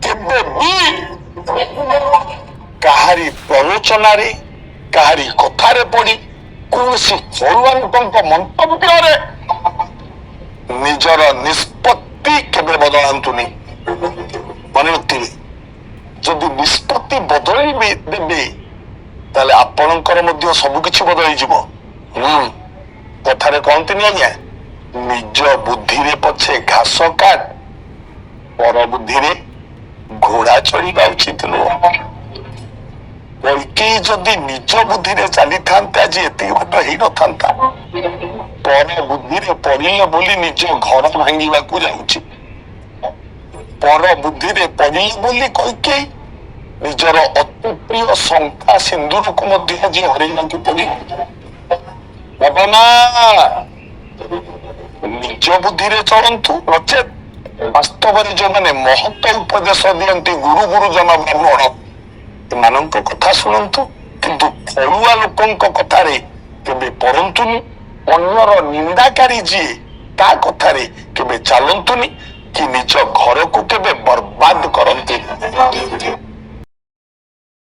କେବେ ବି କାହାରି ପ୍ରରୋଚନାରେ କାହାରି କଥାରେ ପଡି କୌଣସି ଘରୁଆ ଲୋକଙ୍କ ମନ୍ତବ୍ୟରେ ନିଜର ନିଷ୍ପତ୍ତି କେବେ ବଦଳାନ୍ତୁନି। ମନେ ରଖିଥିବେ, ଯଦି ନିଷ୍ପତ୍ତି ବଦଳେଇବେ ଦେବେ ତାହେଲେ ଆପଣଙ୍କର ମଧ୍ୟ ସବୁ କିଛି ବଦଳିଯିବ। କଥାରେ କହନ୍ତିନି ଆଜ୍ଞା, ନିଜ ବୁଦ୍ଧିରେ ପଛେ ଘାସ କାଟ, ପର ବୁଦ୍ଧିରେ ଘୋଡା ଚଢିବା ଉଚିତ ନୁହଁ। କୈକେୟୀ ଯଦି ନିଜ ବୁଦ୍ଧିରେ ଚାଲିଥାନ୍ତେ ଆଜି ଏତିକି ବାଟ ହେଇନଥାନ୍ତା। ପର ବୁଦ୍ଧିରେ ପଡିଲେ ବୋଲି ନିଜ ଘର ଭାଙ୍ଗିବାକୁ ଯାଉଛି। ପର ବୁଦ୍ଧିରେ ପଡିଲେ ବୋଲି କୈକେୟୀ ନିଜର ଅତି ପ୍ରିୟ ଶଙ୍ଖା ସିନ୍ଦୁରକୁ ମଧ୍ୟ ଆଜି ହରେଇବାକୁ ପଡିବ। ବାବା ମା ନିଜ ବୁଦ୍ଧିରେ ଚଳନ୍ତୁ, ନଚେତ ବାସ୍ତବରେ ଯୋଉମାନେ ମହତ ଉପଦେଶ ଦିଅନ୍ତି ଗୁରୁ ଗୁରୁଜନ ବ୍ରାହ୍ମଣ, ଏମାନଙ୍କ କଥା ଶୁଣନ୍ତୁ, କିନ୍ତୁ ଘରୁଆ ଲୋକଙ୍କ କଥାରେ କେବେ ପଡନ୍ତୁନି। ଅନ୍ୟର ନିନ୍ଦାକାରୀ ଯିଏ ତା କଥାରେ କେବେ ଚାଲନ୍ତୁନି, କି ନିଜ ଘରକୁ କେବେ